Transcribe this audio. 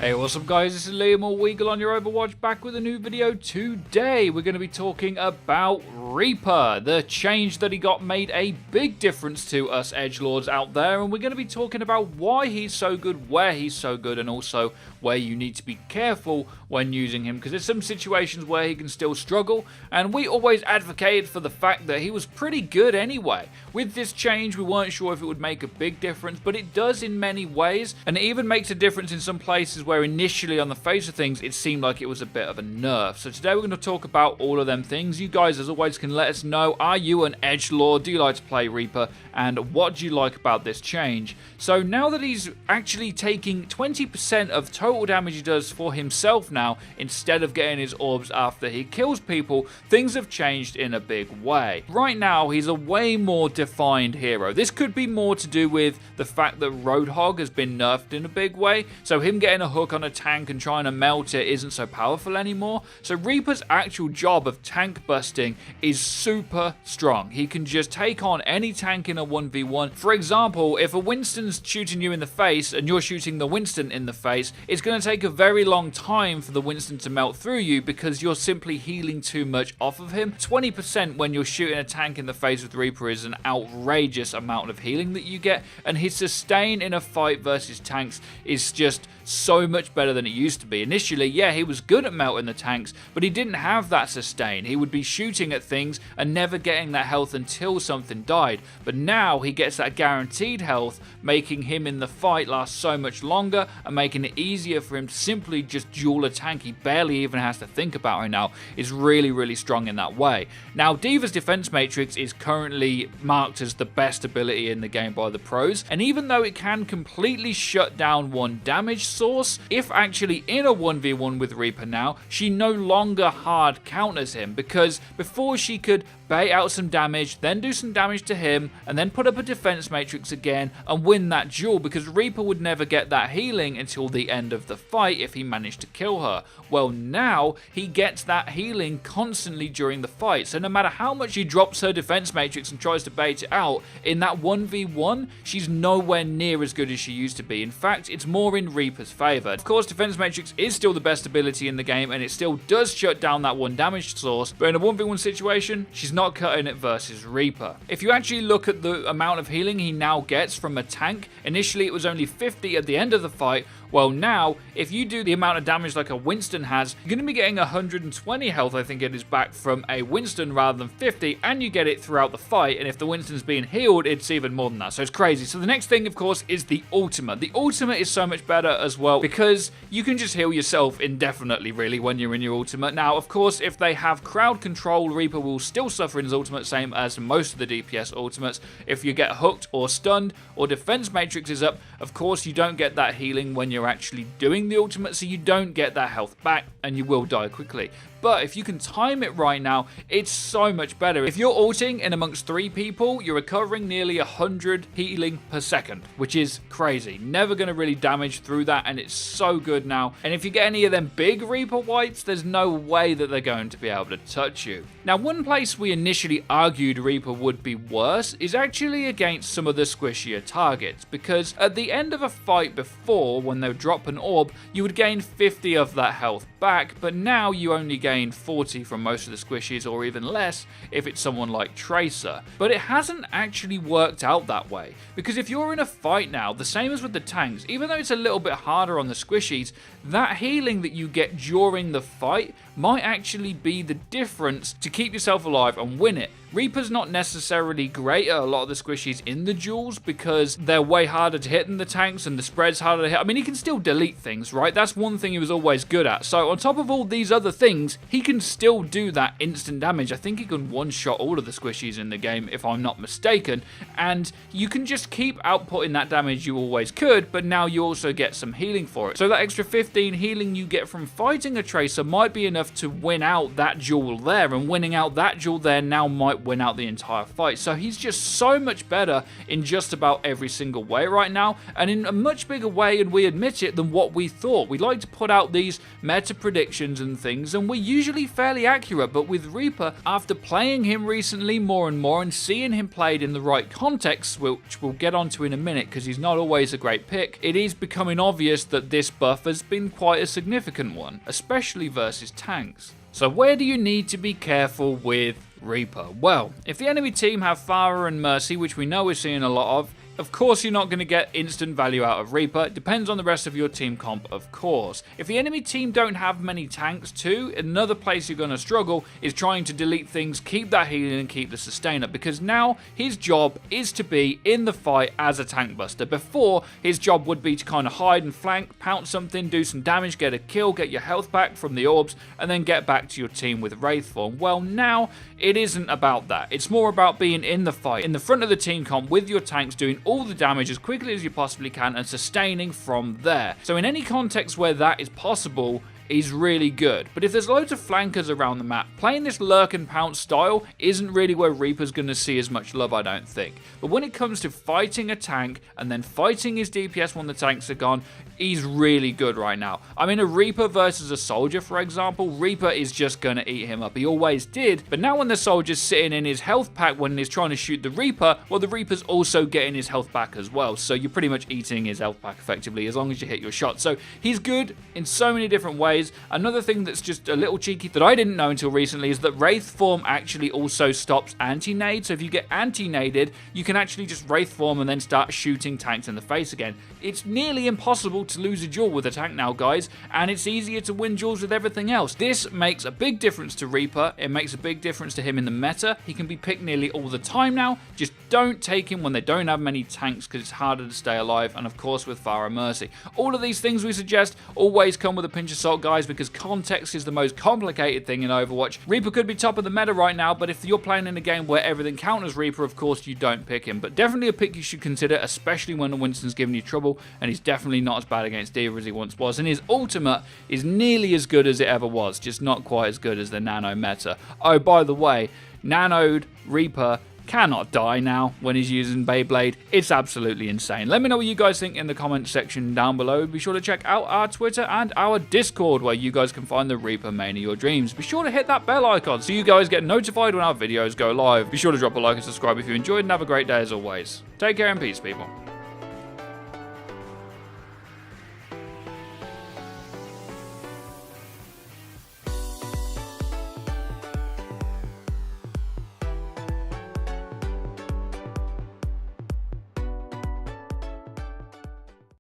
Hey, what's up guys, this is Liam or Weagle on your Overwatch, back with a new video. Today we're going to be talking about Reaper. The change that he got made a big difference to us edgelords out there, and we're going to be talking about why he's so good, where he's so good, and also where you need to be careful when using him, because there's some situations where he can still struggle, and we always advocated for the fact that he was pretty good anyway. With this change, we weren't sure if it would make a big difference, but it does in many ways, and it even makes a difference in some places where initially on the face of things it seemed like it was a bit of a nerf. So today we're going to talk about all of them things. You guys as always can let us know, are you an edgelord? Do you like to play Reaper? And what do you like about this change? So now that he's actually taking 20% of total damage he does for himself now, instead of getting his orbs after he kills people, things have changed in a big way. Right now he's a way more defined hero. This could be more to do with the fact that Roadhog has been nerfed in a big way, so him getting a hook on a tank and trying to melt it isn't so powerful anymore. So Reaper's actual job of tank busting is super strong. He can just take on any tank in a 1v1. For example, if a Winston's shooting you in the face and you're shooting the Winston in the face, it's going to take a very long time for the Winston to melt through you because you're simply healing too much off of him. 20% when you're shooting a tank in the face with Reaper is an outrageous amount of healing that you get, and his sustain in a fight versus tanks is just so much better than it used to be. Initially, yeah, he was good at melting the tanks, but he didn't have that sustain. He would be shooting at things and never getting that health until something died. But now he gets that guaranteed health, making him in the fight last so much longer and making it easier for him to simply just duel a tank. He barely even has to think about it now. It's really, really strong in that way. Now, D.Va's defense matrix is currently marked as the best ability in the game by the pros, and even though it can completely shut down one damage source, if actually in a 1v1 with Reaper now, she no longer hard counters him, because before she could bait out some damage, then do some damage to him, and then put up a defense matrix again and win that duel, because Reaper would never get that healing until the end of the fight if he managed to kill her. Well, now he gets that healing constantly during the fight, so no matter how much she drops her defense matrix and tries to bait it out, in that 1v1, she's nowhere near as good as she used to be. In fact, it's more in Reaper's favor. Of course, defense matrix is still the best ability in the game, and it still does shut down that one damage source, but in a 1v1 situation, she's not cutting it versus Reaper. If you actually look at the amount of healing he now gets from a tank, initially it was only 50 at the end of the fight. Well, now, if you do the amount of damage like a Winston has, you're going to be getting 120 health, I think it is, back from a Winston rather than 50, and you get it throughout the fight, and if the Winston's being healed, it's even more than that, so it's crazy. So the next thing, of course, is the ultimate. The ultimate is so much better as well, because you can just heal yourself indefinitely, really, when you're in your ultimate. Now, of course, if they have crowd control, Reaper will still suffer in his ultimate, same as most of the DPS ultimates. If you get hooked or stunned, or defense matrix is up, of course, you don't get that healing when you're actually doing the ultimate, so you don't get that health back and you will die quickly. But if you can time it right now, it's so much better. If you're ulting in amongst 3 people, you're recovering nearly 100 healing per second, which is crazy. Never going to really damage through that, and it's so good now. And if you get any of them big Reaper wipes, there's no way that they're going to be able to touch you. Now, one place we initially argued Reaper would be worse is actually against some of the squishier targets, because at the end of a fight before, when they would drop an orb, you would gain 50 of that health back, but now you only gain 40 from most of the squishies, or even less if it's someone like Tracer. But it hasn't actually worked out that way, because if you're in a fight now, the same as with the tanks, even though it's a little bit harder on the squishies, that healing that you get during the fight might actually be the difference to keep yourself alive and win it. Reaper's not necessarily great at a lot of the squishies in the duels because they're way harder to hit than the tanks, and the spread's harder to hit. I mean, he can still delete things, right? That's one thing he was always good at. So on top of all these other things, he can still do that instant damage. I think he can one-shot all of the squishies in the game, if I'm not mistaken, and you can just keep outputting that damage you always could, but now you also get some healing for it. So that extra 15 healing you get from fighting a Tracer might be enough to win out that duel there, and winning out that duel there now might win out the entire fight. So he's just so much better in just about every single way right now, and in a much bigger way, and we admit it, than what we thought. We like to put out these meta predictions and things, and we usually fairly accurate, but with Reaper, after playing him recently more and more and seeing him played in the right context, which we'll get onto in a minute because he's not always a great pick, it is becoming obvious that this buff has been quite a significant one, especially versus tanks. So where do you need to be careful with Reaper? Well, if the enemy team have Farah and Mercy, which we know we're seeing a lot of course you're not going to get instant value out of Reaper. It depends on the rest of your team comp, of course. If the enemy team don't have many tanks too, another place you're going to struggle is trying to delete things, keep that healing and keep the sustain up, because now his job is to be in the fight as a tank buster. Before, his job would be to kind of hide and flank, pounce something, do some damage, get a kill, get your health back from the orbs, and then get back to your team with Wraith Form. Well, now it isn't about that. It's more about being in the fight, in the front of the team comp with your tanks, doing all the damage as quickly as you possibly can and sustaining from there. So in any context where that is possible, is really good. But if there's loads of flankers around the map, playing this lurk and pounce style isn't really where Reaper's going to see as much love, I don't think. But when it comes to fighting a tank and then fighting his DPS when the tanks are gone, he's really good right now. I mean, a Reaper versus a soldier, for example, Reaper is just going to eat him up. He always did. But now when the soldier's sitting in his health pack when he's trying to shoot the Reaper, well, the Reaper's also getting his health back as well. So you're pretty much eating his health back effectively as long as you hit your shot. So he's good in so many different ways. Another thing that's just a little cheeky that I didn't know until recently is that Wraith Form actually also stops anti-nade. So if you get anti-naded, you can actually just Wraith Form and then start shooting tanks in the face again. It's nearly impossible to lose a duel with a tank now, guys, and it's easier to win duels with everything else. This makes a big difference to Reaper. It makes a big difference to him in the meta. He can be picked nearly all the time now. Just don't take him when they don't have many tanks because it's harder to stay alive, and of course with Farah Mercy. All of these things we suggest always come with a pinch of salt, guys, because context is the most complicated thing in Overwatch. Reaper could be top of the meta right now, but if you're playing in a game where everything counters Reaper, of course you don't pick him. But definitely a pick you should consider, especially when the Winston's giving you trouble, and he's definitely not as bad against D.Va as he once was, and his ultimate is nearly as good as it ever was, just not quite as good as the Nano meta. Oh, by the way, Nanoed Reaper cannot die now when he's using Beyblade. It's absolutely insane. Let me know what you guys think in the comment section down below. Be sure to check out our Twitter and our Discord where you guys can find the Reaper main of your dreams. Be sure to hit that bell icon so you guys get notified when our videos go live. Be sure to drop a like and subscribe if you enjoyed, and have a great day as always. Take care and peace, people.